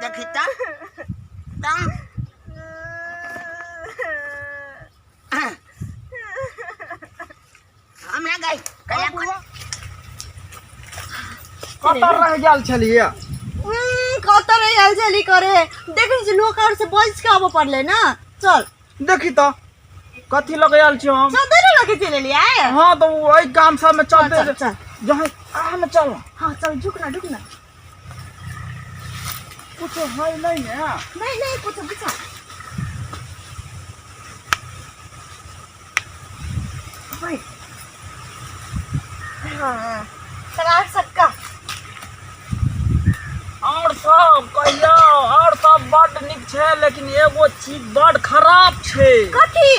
देखी तम तम हमरा गई कला कतर रह गेल छलिए कतर रह गेल छली करे देखै छी लोक और से बज के आबो पड़ले ना चल देखी तो कथी लगे आल छी हम सदर लगे चले लिया हां तो ओई काम सब में चलते चल जहां हम चल हां चल झुक ना कुछ है नहीं है नहीं कुछ बिचा भाई हां चला सक्का और सब कहियो और सब बड़ निक छे लेकिन एगो चीज बड़ खराब छे कथी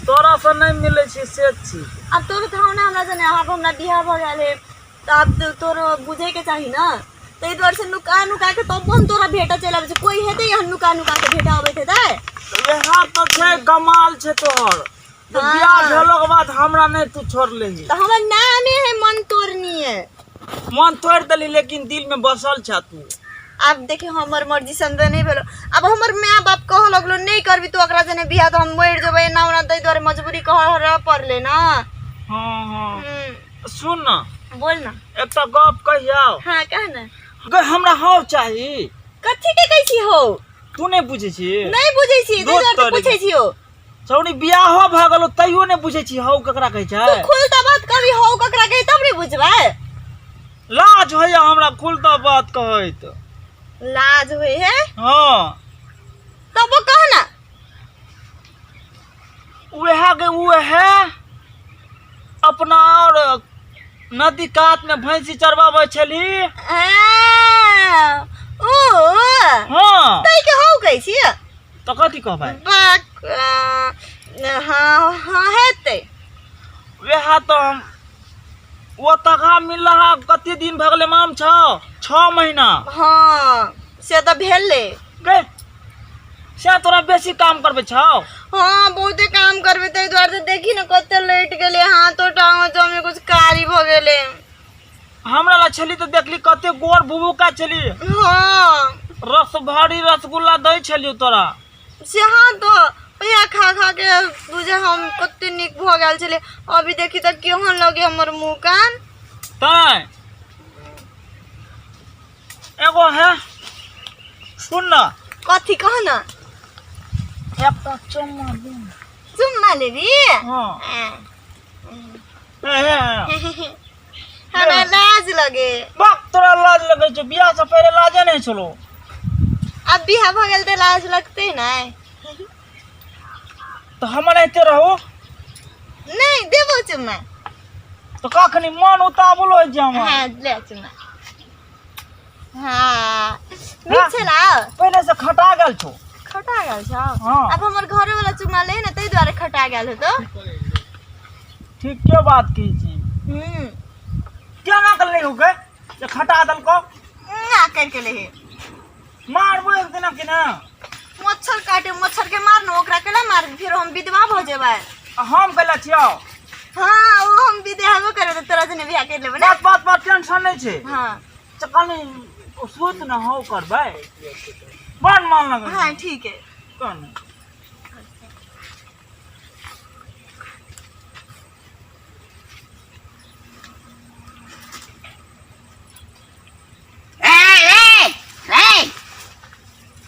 तोरा से नहीं मिले छे से छी अब तोर थावना हमरा जने आब हमरा बियाह भ गेल है त अब तोर बुझे के चाही ना तै द्वार से नुका के तब हम तोरा भेटा चला आबे कोई हेते यहाँ नुका के भेटा आबे थे दे यहाँ तो छे कमाल छे तोहर तो बियाह भेलो के बाद हमरा नहीं तू छोड़ लेही त हमर नामे है मन तोरनी है मन तोड़ देली लेकिन दिल में बसल छ तू अब देखे हमर मर्जी संद नहीं भेलो अब हमर मां बाप कह लगलो नहीं करबी तो ओकरा जने बियाह तो हम मर जबे ना तै द्वारे मजबूरी कह पड़ले ना हां सुन ना बोल ना एक तो गप कहियो हां कह ना अगर हमरा हाउ चाहिए कथी के कैसी हो तू नहीं बुझे छी नहीं बुझे छी तै द्वारे पूछे छी हो छौनी बियाह भ गेलो तइयो नहीं बुझे छी हाउ ककरा कहै छै तू खुलता बात कभी हो ककरा कहि तब नहीं बुझबे लाज होया हमरा खुलता बात कहै त लाज हुई है हां तब वो कहना वह अपना और नदी कात में भैंसी चरवावे छली ओ हां तै के हो कैसी तो कथी कहबै हां हेते वह तो हम वो तका मिल रहा कति दिन भगले माम 6 महीना हां से त भेले गए से तोरा बेसी काम करबे छ हां बहुते काम करबे तै द्वार से देखी न कते लेट गेले हाथ तो टांग जमे कुछ कारी भ गेले हमरा ला छली तो देखली कते गोर बुबुका छली हां रस भारी रसगुल्ला दै छली तोरा से हां तो या खा के बुझे हम कते निक भ गेल छले अभी देखी त केहन लगे हमर मुंह कान तै एगो है सुन ना कथी कह ना एक तो चुम्मा लेबी हां हमरा लाज लगे बाप तोरा लाज लगे छ बियाह से पहले लाजे नहीं छलो अब बियाह भ गेल त लाज लगते ना तो हम रहते रहो नहीं देबो चुम्मा तो कखनी मन उतावल हो जाम हां ले चुम्मा हां मिछला पहले से खटा गेल छो खटा गेल छ हां अब हमर घरे वाला चुम्मा ले न तै द्वारे खटा गेल हो तो ठीक के बात की छी क्या ना कर ले हो गए ये खटा दल को ना करके ले मारबो एक दिन कि ना मच्छर काटे मच्छर के मार न ओकरा केला मार फिर हम विधवा भ जेबै हम कला छियो हां ओ हम विधवा करे त तोरा जने बियाह कर लेबै ना बात टेंशन नहीं छे हां चकनी सोच न हो करबै बड़ मान लगे हां ठीक है कौन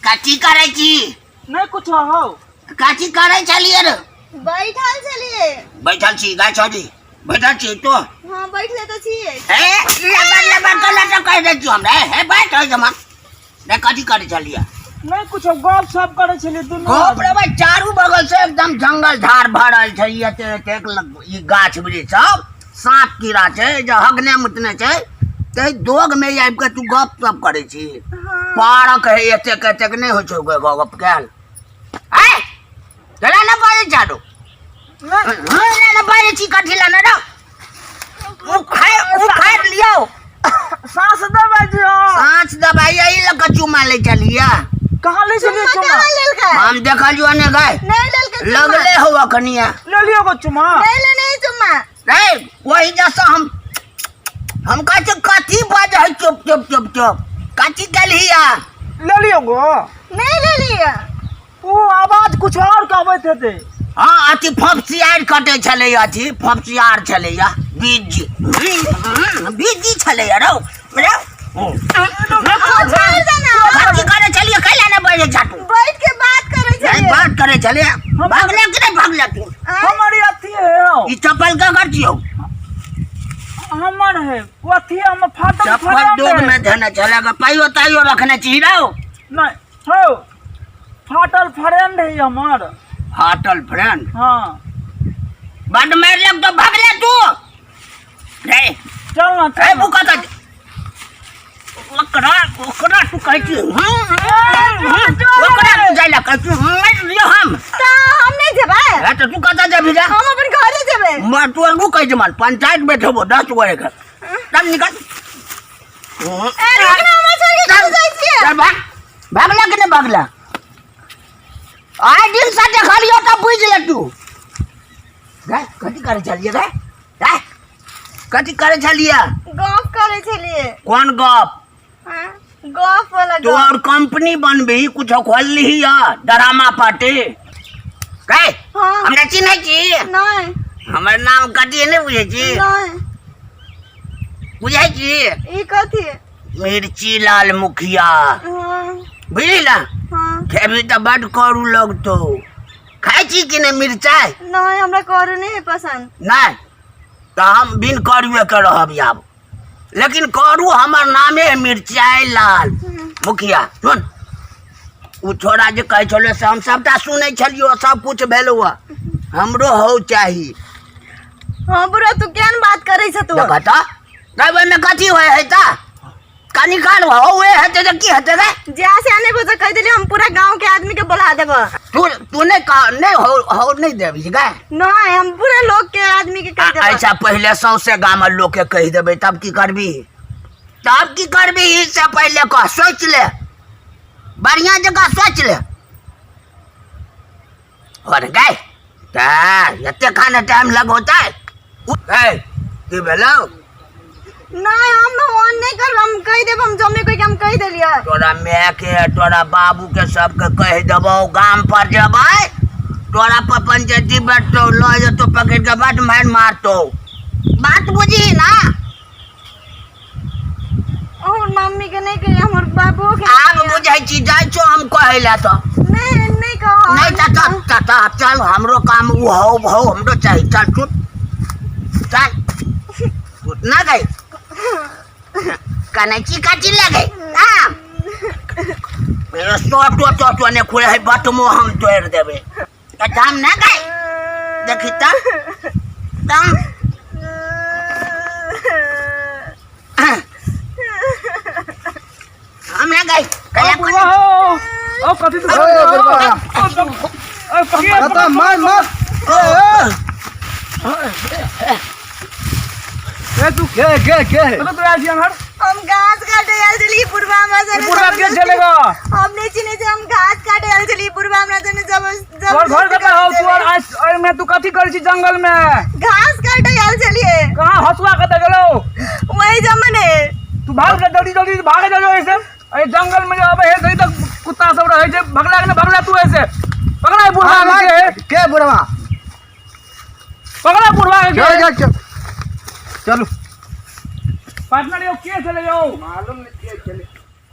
काची करे छी नहीं कुछ हो काची करे छलिए रे बैठल छी गाय छोड़ी बैठल छी तो हां बैठले त छी लबर तो कह दे छी हमरा हे बैठ हो जमा ने काची करे छलिए नहीं कुछ गप सब करे छली दुनु गप रे भाई चारू बगल से एकदम जंगल झाड़ भरल छै एते ई गाछ वृक्ष सब सांप कीड़ा छै जे हगने मुतने छै ते दोग में आबि के तू गप सब करे छी पारक है एते नहीं हो छै गप कैल है चला ना बाजे जाडो ना बाजे छी कथि ला ना उ खाए लियो सांस दबाई दियो सांस दबाई यही लग चुमा ले चलिया कहां ले चलिए चुमा हम देखा जो ने गाय लगले हो कनिया ले लियो को चुमा नहीं चुम्मा रे वही जैसा हम कहते कथी बाज है चुप चुप चुप चुप कथी कलिया ले लियो गो। नहीं ले लिया। वो आवाज कुछ और कहबैत हेतै। हाँ अथी फफसियार कटे छलै, अथी फफसियार छलैया बीजी बीजी छलैया रौ कथी करे छलिए, कैला ने बैठे छाटू बैठ के बात करे छलिए। बात करे छले, भागले कि नहीं भागले तू? हमारी अथी है ई चप्पल का कर छियो? हमर है वो अथी हम फाटल चप्पल फरेंड डोग है। में धने चलेगा, पाइयो ताइयो रखने चाहिए रहो। नहीं हो फाटल फ्रेंड है हमार। फाटल फ्रेंड हाँ बड मार लग तो भागले तू रे। चल ना ए चल। बुका त ओकरा ओकरा तू कहै छी ओकरा तू जाइला कहै छी मार लियो हम तो हम नहीं जेबै। ए तो तू कता जेबी रे? हम अपन घरे जेबै। मैं तू अनु कह जमान पंचायत बैठबो 10 बजे के तब निकल। ए रुकना, हमरा छोड़ के कहाँ जाइ छियै? चल भाग, भागला कि नहीं भागला? आए दिन से देखलियो तब बुझ ले तू गए कथी करे चलिए गए गए कथी करे चलिए? गप करे छलिए। कौन गप? हाँ, गप वाला तो गप। और कंपनी बनबी कुछ खोल ली है ड्रामा पार्टी गए? हाँ। हमरा चिन्है छी? नहीं हमर नाम कथी नहीं बुझे छी? नहीं बुझे छी? ई कथी? मिर्ची लाल मुखिया हाँ बुझली ना? हाँ। खेबी तो बड करू लगतो, खाई छी कि नहीं मिर्चाई? नहीं हमरा करू नहीं है पसंद। नहीं तो हम बिन करुए के रहब आब, लेकिन करू हमर नामे है मिर्चाई लाल मुखिया। सुन उ छोड़ा जे कहे छलो से हम सबटा सुनै छलियो, सब कुछ भेलो हमरो हो चाही। हाँ बुरा तू केहन बात करे छ तू? देखा त ड्राइवर में कथी होय है ता कनी काल होए हेते त की हेते रे? जैसे आने को तो कह दिले हम पूरा गांव के आदमी के बुला देब। तू नहीं का नहीं हो नहीं देबी गए? नहीं हम पूरे लोग के आदमी के कह देब। ऐसा पहले सौसे गाँव लोग के कह देबे तब की करबी? तब की करबी इससे पहले कह सोच ले, बढ़िया जगह सोच ले। और गए एते खाने टाइम लगोता है की भेलो? नहीं हम फोन नहीं कर, हम कह देब हम जमे कोई हम कह देलिए। तोरा माय के तोरा बाबू के सबके कह देबो, गांव पर जेबै तोरा पर पंचायती बैठतो लो जतो पकड़ के बाट मार मारतो। बात बुझी ना? और मम्मी के नहीं कह, हमर बाबू के आब बुझै छी जाय छो हम कहैला तो नहीं नहीं कहो। नहीं चाचा चल हमरो काम उ हो हमरो चाहिए। चल चल ना गई कनची काची लगे तो ने खुले है बटमो हम तोड़ देबे हम ना गए देखी तम हम ना गए कला ओ कथी तो बता मार मार ए तू के तो आज हमार हम घास काटे आल चली पूर्वा में से पूरा के चलेगा। हमने चिने से हम घास काटे आल चली पूर्वा में से जब तोर घर कता हो तू और मैं तू कथी कर छी जंगल में? घास काटे आल चलिए। कहां हसुआ कता गेलो? वही जमने तू भाग के जल्दी भाग जा ऐसे ए जंगल में अब हे गई तक कुत्ता सब रहे छे भगला के भगला तू ऐसे पकड़ा बुढ़वा के बुढ़वा पकड़ा बुढ़वा के चलो पार्टनर यो के चले जाओ मालूम नहीं